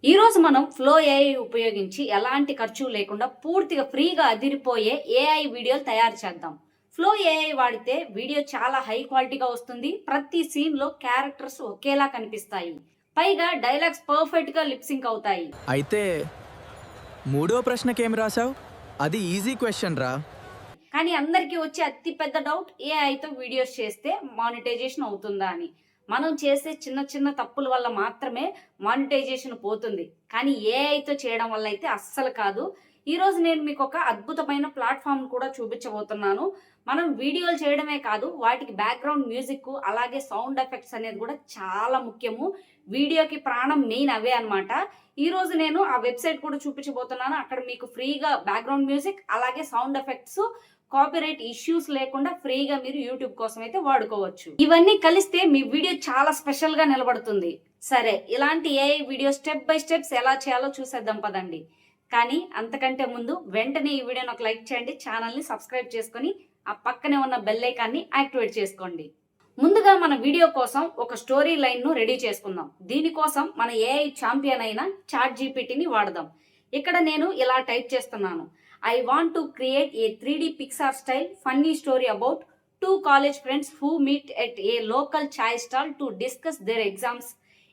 ఈ రోజు మనం ఫ్లో ఏఐ ఉపయోగించి ఎలాంటి ఖర్చు లేకుండా పూర్తిగా ఫ్రీగా అదిరిపోయే ఏఐ వీడియోలు తయారు చేద్దాం. ఫ్లో ఏఐ వాడితే వీడియో చాలా హై క్వాలిటీగా వస్తుంది. ప్రతి సీన్ లో క్యారెక్టర్స్ ఒకేలా కనిపిస్తాయి. పైగా డైలాగ్స్ పర్ఫెక్ట్ గా లిప్ సింక్ అవుతాయి. అయితే మూడో ప్రశ్నకేం రాసావు? అది ఈజీ క్వశ్చన్ రా. కానీ అందరికీ వచ్చే అతి పెద్ద డౌట్ ఏఐతో వీడియోస్ చేస్తే మానిటైజేషన్ అవుతుందా అని. మనం చేసే చిన్న చిన్న తప్పుల వల్ల మాత్రమే మానిటైజేషన్ పోతుంది, కానీ ఏఐతో చేయడం వల్ల అయితే అస్సలు కాదు. ఈరోజు నేను మీకు ఒక అద్భుతమైన ప్లాట్ఫామ్ కూడా చూపించబోతున్నాను. మనం వీడియోలు చేయడమే కాదు, వాటికి బ్యాక్గ్రౌండ్ మ్యూజిక్ అలాగే సౌండ్ ఎఫెక్ట్స్ అనేది కూడా చాలా ముఖ్యము. వీడియోకి ప్రాణం మెయిన్ అవే అనమాట. ఈ రోజు నేను ఆ వెబ్సైట్ కూడా చూపించబోతున్నాను. అక్కడ మీకు ఫ్రీగా బ్యాక్గ్రౌండ్ మ్యూజిక్ అలాగే సౌండ్ ఎఫెక్ట్స్ కాపీరైట్ ఇష్యూస్ లేకుండా ఫ్రీగా మీరు యూట్యూబ్ కోసం అయితే వాడుకోవచ్చు. ఇవన్నీ కలిస్తే మీ వీడియో చాలా స్పెషల్ గా నిలబడుతుంది. సరే, ఇలాంటి AI video step by steps ఎలా చేయాలో చూసేద్దాం పదండి. కానీ అంతకంటే ముందు వెంటనే ఈ వీడియోని ఒక లైక్ చేయండి, ఛానల్ని సబ్స్క్రైబ్ చేసుకొని ఆ పక్కనే ఉన్న బెల్ ఐకాన్ని యాక్టివేట్ చేసుకోండి. ముందుగా మన వీడియో కోసం ఒక స్టోరీ లైన్ ను రెడీ చేసుకుందాం. దీనికోసం మన ఏఐ ఛాంపియన్ అయిన చాట్ జీపీటీని వాడదాం. ఇక్కడ నేను ఇలా టైప్ చేస్తున్నాను. I want to create a 3D Pixar style funny story about two college friends who meet at a local chai stall to discuss their exams.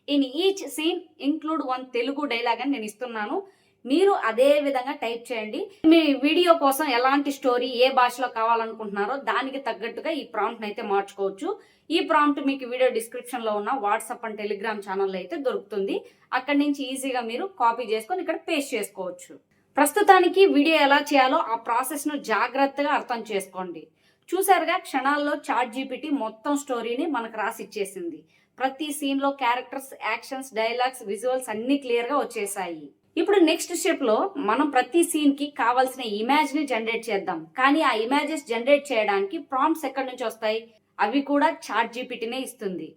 In each scene include one Telugu dialogue అని నేను ఇస్తున్నాను. మీరు అదే విధంగా type చేయండి. మీ video కోసం ఎలాంటి story ఏ భాషలో కావాలనుకుంటున్నారో దానికి తగ్గట్టుగా ఈ ప్రాంప్ట్ అయితే మార్చుకోవచ్చు. ఈ ప్రాంప్ట్ మీకు వీడియో డిస్క్రిప్షన్ లో ఉన్న వాట్సాప్ అండ్ టెలిగ్రామ్ ఛానల్ అయితే దొరుకుతుంది. అక్కడి నుంచి ఈజీగా మీరు కాపీ చేసుకొని ఇక్కడ పేస్ట్ చేసుకోవచ్చు. ప్రస్తుతానికి వీడియో ఎలా చేయాలో ఆ ప్రాసెస్ ను జాగ్రత్తగా అర్థం చేసుకోండి. చూసారుగా, క్షణాల్లో చాట్ జీపీటీ మొత్తం స్టోరీని మనకు రాసి ఇచ్చేసింది. ప్రతి సీన్ లో క్యారెక్టర్స్, యాక్షన్స్, డైలాగ్స్, విజువల్స్ అన్ని క్లియర్ గా వచ్చేసాయి. ఇప్పుడు నెక్స్ట్ స్టెప్ లో మనం ప్రతి సీన్ కి కావాల్సిన ఇమేజ్ ని జనరేట్ చేద్దాం. కానీ ఆ ఇమేజెస్ జనరేట్ చేయడానికి ప్రాంప్ట్స్ ఎక్కడి నుంచి వస్తాయి? అవి కూడా చాట్ జీపీటీనే ఇస్తుంది.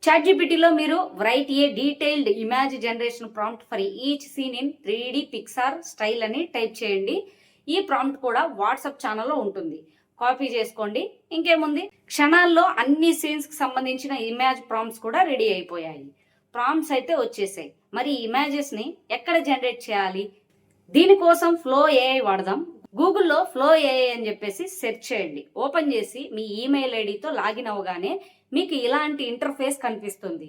చాట్ జీపీటీలో మీరు write a detailed image generation prompt for each scene in 3D Pixar style అని టైప్ చేయండి. ఈ ప్రాంప్ట్ కూడా వాట్సాప్ ఛానల్లో ఉంటుంది, కాపీ చేసుకోండి. ఇంకేముంది, క్షణాల్లో అన్ని సీన్స్ కి సంబంధించిన ఇమేజ్ ప్రాంప్ట్స్ కూడా రెడీ అయిపోయాయి. ప్రాంప్ట్స్ అయితే వచ్చేసాయి. మరి ఇమేజెస్ ని ఎక్కడ జనరేట్ చేయాలి? దీనికోసం ఫ్లో ఏఐ వాడదాం. గూగుల్లో ఫ్లో ఏఐ అని చెప్పేసి సెర్చ్ చేయండి. ఓపెన్ చేసి మీ ఈమెయిల్ ఐడితో లాగిన్ అవగానే మీకు ఇలాంటి ఇంటర్ఫేస్ కనిపిస్తుంది.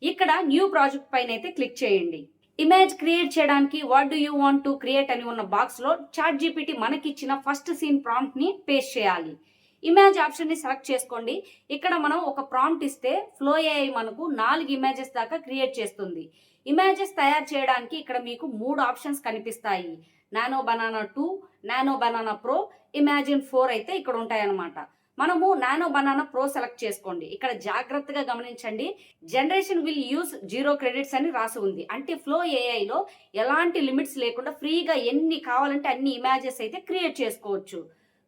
ఇక్కడ న్యూ ప్రాజెక్ట్ పైన అయితే క్లిక్ చేయండి. ఇమేజ్ క్రియేట్ చేయడానికి what do you want to create అని ఉన్న బాక్స్ లో చాట్ జీపీటీ మనకిచ్చిన ఫస్ట్ సీన్ ప్రాంప్ట్ ని పేస్ట్ చేయాలి. ఇమేజ్ ఆప్షన్ ని సెలెక్ట్ చేసుకోండి. ఇక్కడ మనం ఒక ప్రాంప్ట్ ఇస్తే ఫ్లో ఏఐ మనకు 4 ఇమేజెస్ దాకా క్రియేట్ చేస్తుంది. ఇమేజెస్ తయారు చేయడానికి ఇక్కడ మీకు 3 ఆప్షన్స్ కనిపిస్తాయి. Nano banana 2, nano banana pro, imagine 4 అయితే ఇక్కడ ఉంటాయన్నమాట. మనము నానో బనానా ప్రో సెలెక్ట్ చేసుకోండి. ఇక్కడ జాగ్రత్తగా గమనించండి, జనరేషన్ విల్ యూజ్ 0 క్రెడిట్స్ అని రాసి ఉంది. అంటే ఫ్లో ఏఐలో ఎలాంటి లిమిట్స్ లేకుండా ఫ్రీగా ఎన్ని కావాలంటే అన్ని ఇమేజెస్ అయితే క్రియేట్ చేసుకోవచ్చు.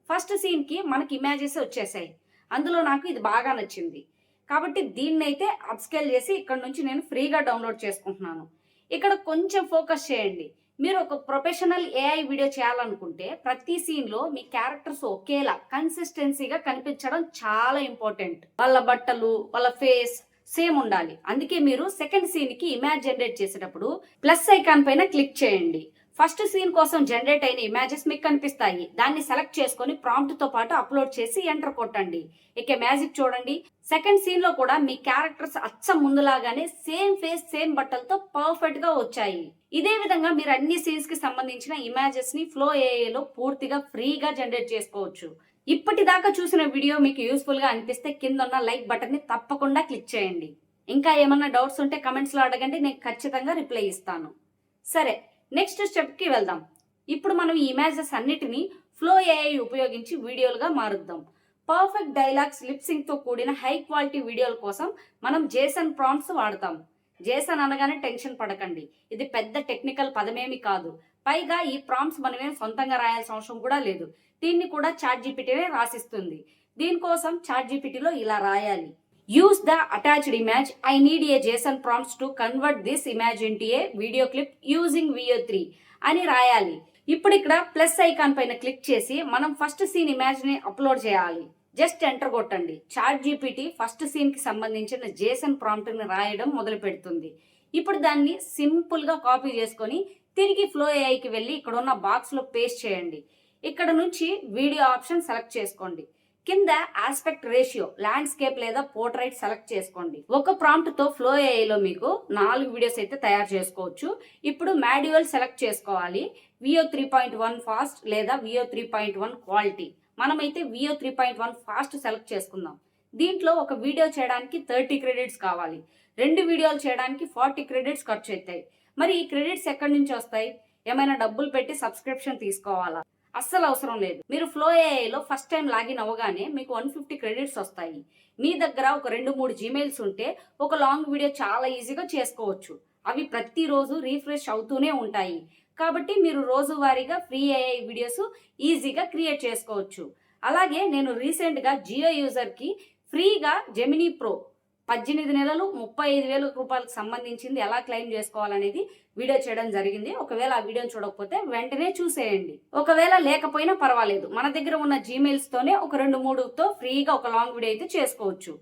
ఫస్ట్ సీన్ కి మనకి ఇమేజెస్ వచ్చేసాయి. అందులో నాకు ఇది బాగా నచ్చింది కాబట్టి దీన్ని అయితే అప్స్కేల్ చేసి ఇక్కడ నుంచి నేను ఫ్రీగా డౌన్లోడ్ చేసుకుంటున్నాను. ఇక్కడ కొంచెం ఫోకస్ చేయండి. మీరు ఒక ప్రొఫెషనల్ ఏఐ వీడియో చేయాలనుకుంటే ప్రతి సీన్ లో మీ క్యారెక్టర్స్ ఒకేలా కన్సిస్టెన్సీగా కనిపించడం చాలా ఇంపార్టెంట్. వాళ్ళ బట్టలు, వాళ్ళ ఫేస్ సేమ్ ఉండాలి. అందుకే మీరు సెకండ్ సీన్ కి ఇమేజ్ జనరేట్ చేసేటప్పుడు ప్లస్ ఐకాన్ పైన క్లిక్ చేయండి. ఫస్ట్ సీన్ కోసం జనరేట్ అయిన ఇమేజెస్ మీకు కనిపిస్తాయి. దాన్ని సెలెక్ట్ చేసుకొని ప్రాంప్ట్ తో పాటు అప్లోడ్ చేసి ఎంటర్ కొట్టండి. ఇక మ్యాజిక్ చూడండి, సెకండ్ సీన్ లో కూడా మీ క్యారెక్టర్స్ అచ్చం ముందులాగానే సేమ్ ఫేస్, సేమ్ బట్టలతో పర్ఫెక్ట్ గా వచ్చాయి. ఇదే విధంగా మీరు అన్ని సీన్స్ కి సంబంధించిన ఇమేజెస్ ని ఫ్లో ఏఐలో పూర్తిగా ఫ్రీగా జనరేట్ చేసుకోవచ్చు. ఇప్పటిదాకా చూసిన వీడియో మీకు యూస్ఫుల్ గా అనిపిస్తే కింద ఉన్న లైక్ బటన్ ని తప్పకుండా క్లిక్ చేయండి. ఇంకా ఏమన్నా డౌట్స్ ఉంటే కమెంట్స్ లో అడగండి, నేను ఖచ్చితంగా రిప్లై ఇస్తాను. సరే, నెక్స్ట్ స్టెప్ కి వెళ్దాం. ఇప్పుడు మనం ఈ ఇమేజెస్ అన్నిటిని ఫ్లో ఏఐ ఉపయోగించి వీడియోలుగా మారుద్దాం. పర్ఫెక్ట్ డైలాగ్స్, లిప్ సింక్ తో కూడిన హై క్వాలిటీ వీడియోల కోసం మనం జేసన్ ప్రాంప్ట్స్ వాడతాం. జేసన్ అనగానే టెన్షన్ పడకండి, ఇది పెద్ద టెక్నికల్ పదమేమి కాదు. పైగా ఈ ప్రాంప్ట్స్ మనమేం సొంతంగా రాయాల్సిన అవసరం కూడా లేదు. దీన్ని కూడా చాట్ జీపీటీనే రాసిస్తుంది. దీనికోసం చాట్ జీపీటీలో ఇలా రాయాలి. Use the attached image. I need a JSON prompts to convert this image into a video clip using VO3 అని రాయాలి. ఇప్పుడు ఇక్కడ ప్లస్ ఐకాన్ పైన క్లిక్ చేసి మనం ఫస్ట్ సీన్ ఇమేజ్ ని అప్లోడ్ చేయాలి. జస్ట్ ఎంటర్ కొట్టండి. చాట్ జీపీటీ ఫస్ట్ సీన్ కి సంబంధించిన JSON ప్రాంప్ట్ ని రాయడం మొదలు పెడుతుంది. ఇప్పుడు దాన్ని సింపుల్గా కాపీ చేసుకొని తిరిగి ఫ్లో ఏఐకి వెళ్ళి ఇక్కడ ఉన్న బాక్స్లో పేస్ట్ చేయండి. ఇక్కడ నుంచి వీడియో ఆప్షన్ సెలెక్ట్ చేసుకోండి. కింద ఆస్పెక్ట్ రేషియో ల్యాండ్స్కేప్ లేదా పోర్ట్రైట్ సెలెక్ట్ చేసుకోండి. ఒక ప్రాంప్ట్ తో ఫ్లో ఏఐలో మీకు 4 వీడియోస్ అయితే తయారు చేసుకోవచ్చు. ఇప్పుడు మాన్యువల్ సెలెక్ట్ చేసుకోవాలి. VO 3.1 ఫాస్ట్ లేదా VO 3.1 క్వాలిటీ. మనమైతే VO 3.1 ఫాస్ట్ సెలెక్ట్ చేసుకుందాం. దీంట్లో ఒక వీడియో చేయడానికి 30 క్రెడిట్స్ కావాలి. 2 వీడియోలు చేయడానికి 40 క్రెడిట్స్ ఖర్చు అవుతాయి. మరి ఈ క్రెడిట్స్ ఎక్కడి నుంచి వస్తాయి? ఏమైనా డబ్బులు పెట్టి సబ్స్క్రిప్షన్ తీసుకోవాలా? అస్సలు అవసరం లేదు. మీరు ఫ్లో ఏఐలో ఫస్ట్ టైం లాగిన్ అవ్వగానే మీకు 150 క్రెడిట్స్ వస్తాయి. మీ దగ్గర ఒక 2-3 జీమెయిల్స్ ఉంటే ఒక లాంగ్ వీడియో చాలా ఈజీగా చేసుకోవచ్చు. అవి ప్రతిరోజు రీఫ్రెష్ అవుతూనే ఉంటాయి. కాబట్టి మీరు రోజువారీగా ఫ్రీ ఏఐ వీడియోస్ ఈజీగా క్రియేట్ చేసుకోవచ్చు. అలాగే నేను రీసెంట్గా జియో యూజర్కి ఫ్రీగా జెమినీ ప్రో 18 నెలలు 35,000 రూపాయలకు సంబంధించింది ఎలా క్లెయిమ్ చేసుకోవాలనేది వీడియో చేయడం జరిగింది. ఒకవేళ ఆ వీడియోని చూడకపోతే వెంటనే చూసేయండి. ఒకవేళ లేకపోయినా పర్వాలేదు, మన దగ్గర ఉన్న జీమెయిల్స్ తోనే ఒక 2-3తో ఫ్రీగా ఒక లాంగ్ వీడియో అయితే చేసుకోవచ్చు.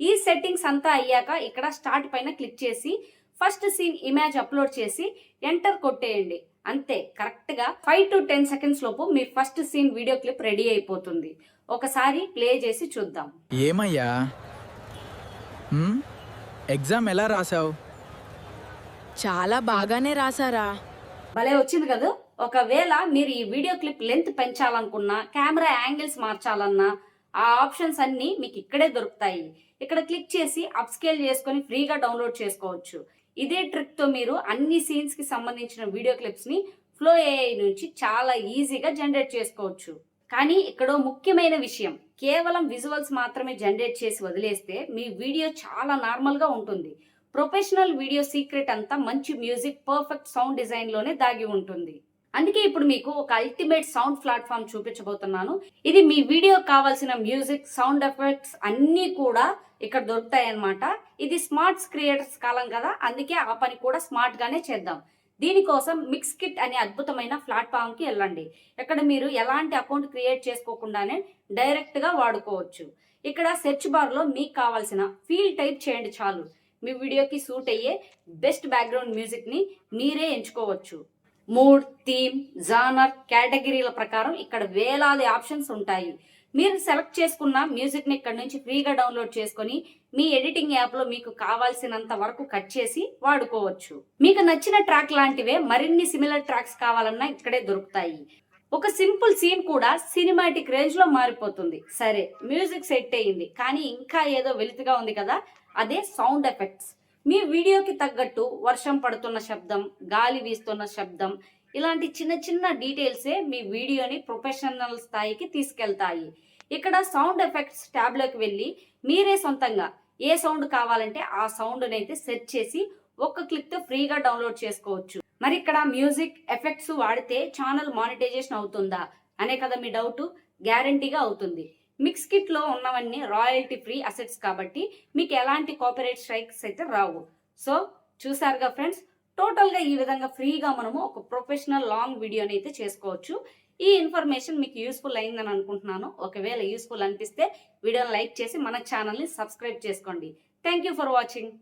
ఈ సెట్టింగ్స్ అంతా అయ్యాక ఇక్కడ స్టార్ట్ పైన క్లిక్ చేసి ఫస్ట్ సీన్ ఇమేజ్ అప్లోడ్ చేసి ఎంటర్ కొట్టేయండి. అంతే, కరెక్ట్ గా 5 to 10 సెకండ్స్ లోపు మీ first scene video clip ready అయిపోతుంది. ఒకసారి ప్లే చేసి చూద్దాం. ఏమయ్యా ఎగ్జామ్ ఎలా రాసావు? చాలా బాగానే రాసారా. భలే వచ్చింది కదా. ఒకవేళ మీరు ఈ వీడియో క్లిప్ లెంత్ పెంచాలనుకున్నా, కెమెరా యాంగిల్స్ మార్చాలన్నా ఆ ఆప్షన్స్ అన్ని మీకు ఇక్కడే దొరుకుతాయి. ఇక్కడ క్లిక్ చేసి అప్ స్కేల్ చేసుకొని ఫ్రీగా డౌన్లోడ్ చేసుకోవచ్చు. ఇదే ట్రిక్ తో మీరు అన్ని సీన్స్ కి సంబంధించిన వీడియో క్లిప్స్ ని ఫ్లో ఏఐ నుంచి చాలా ఈజీగా జనరేట్ చేసుకోవచ్చు. కానీ ఇక్కడ ముఖ్యమైన విషయం, కేవలం విజువల్స్ మాత్రమే జనరేట్ చేసి వదిలేస్తే మీ వీడియో చాలా నార్మల్ గా ఉంటుంది. ప్రొఫెషనల్ వీడియో సీక్రెట్ అంతా మంచి మ్యూజిక్, పర్ఫెక్ట్ సౌండ్ డిజైన్ లోనే దాగి ఉంటుంది. అందుకే ఇప్పుడు మీకు ఒక అల్టిమేట్ సౌండ్ ప్లాట్ఫామ్ చూపించబోతున్నాను. ఇది మీ వీడియో కావాల్సిన మ్యూజిక్, సౌండ్ ఎఫెక్ట్స్ అన్నీ కూడా ఇక్కడ దొరుకుతాయి అన్నమాట. ఇది స్మార్ట్స్ క్రియేటర్స్ కాలం కదా, అందుకే ఆ పని కూడా స్మార్ట్ గానే చేద్దాం. దీనికోసం మిక్స్కిట్ అనే అద్భుతమైన ప్లాట్ఫామ్ కి వెళ్ళండి. ఇక్కడ మీరు ఎలాంటి అకౌంట్ క్రియేట్ చేసుకోకుండానే డైరెక్ట్ గా వాడుకోవచ్చు. ఇక్కడ సెర్చ్ బార్ లో మీకు కావాల్సిన ఫీల్ టైప్ చేయండి చాలు. మీ వీడియోకి సూట్ అయ్యే బెస్ట్ బ్యాక్గ్రౌండ్ మ్యూజిక్ ని మీరే ఎంచుకోవచ్చు. మూడ్, థీమ్, జానర్, కేటగిరీల ప్రకారం ఇక్కడ వేలాది ఆప్షన్స్ ఉంటాయి. మీరు సెలెక్ట్ చేసుకున్న మ్యూజిక్ ని ఇక్కడ నుంచి ఫ్రీగా డౌన్లోడ్ చేసుకొని మీ ఎడిటింగ్ యాప్ లో మీకు కావాల్సినంత వరకు కట్ చేసి వాడుకోవచ్చు. మీకు నచ్చిన ట్రాక్ లాంటివే మరిన్ని సిమిలర్ ట్రాక్స్ కావాలన్నా ఇక్కడే దొరుకుతాయి. ఒక సింపుల్ సీన్ కూడా సినిమాటిక్ రేంజ్ లో మారిపోతుంది. సరే, మ్యూజిక్ సెట్ అయ్యింది, కానీ ఇంకా ఏదో వెలితిగా ఉంది కదా, అదే సౌండ్ ఎఫెక్ట్స్. మీ వీడియోకి తగ్గట్టు వర్షం పడుతున్న శబ్దం, గాలి వీస్తున్న శబ్దం, ఇలాంటి చిన్న చిన్న డీటెయిల్సే మీ వీడియోని ప్రొఫెషనల్ స్థాయికి తీసుకెళ్తాయి. ఇక్కడ సౌండ్ ఎఫెక్ట్స్ ట్యాబ్ లోకి వెళ్ళి మీరే సొంతంగా ఏ సౌండ్ కావాలంటే ఆ సౌండ్ అయితే సెట్ చేసి ఒక్క క్లిక్ తో ఫ్రీగా డౌన్లోడ్ చేసుకోవచ్చు. మరి ఇక్కడ మ్యూజిక్ ఎఫెక్ట్స్ వాడితే ఛానల్ మానిటైజేషన్ అవుతుందా అనే కదా మీ డౌట్. గ్యారంటీగా అవుతుంది. మిక్స్ కిట్ లో ఉన్నవన్నీ రాయల్టీ ఫ్రీ అసెట్స్ కాబట్టి మీకు ఎలాంటి కాపీరైట్ స్ట్రైక్స్ అయితే రావు. సో చూసారుగా ఫ్రెండ్స్, టోటల్ గా ఈ విధంగా ఫ్రీగా మనము ఒక ప్రొఫెషనల్ లాంగ్ వీడియోని అయితే చేసుకోవచ్చు. ఈ ఇన్ఫర్మేషన్ మీకు యూస్ఫుల్ అయిందని అనుకుంటున్నాను. ఒకవేళ యూస్ఫుల్ అనిపిస్తే వీడియోని లైక్ చేసి మన ఛానల్ని సబ్స్క్రైబ్ చేసుకోండి. Thank you for watching.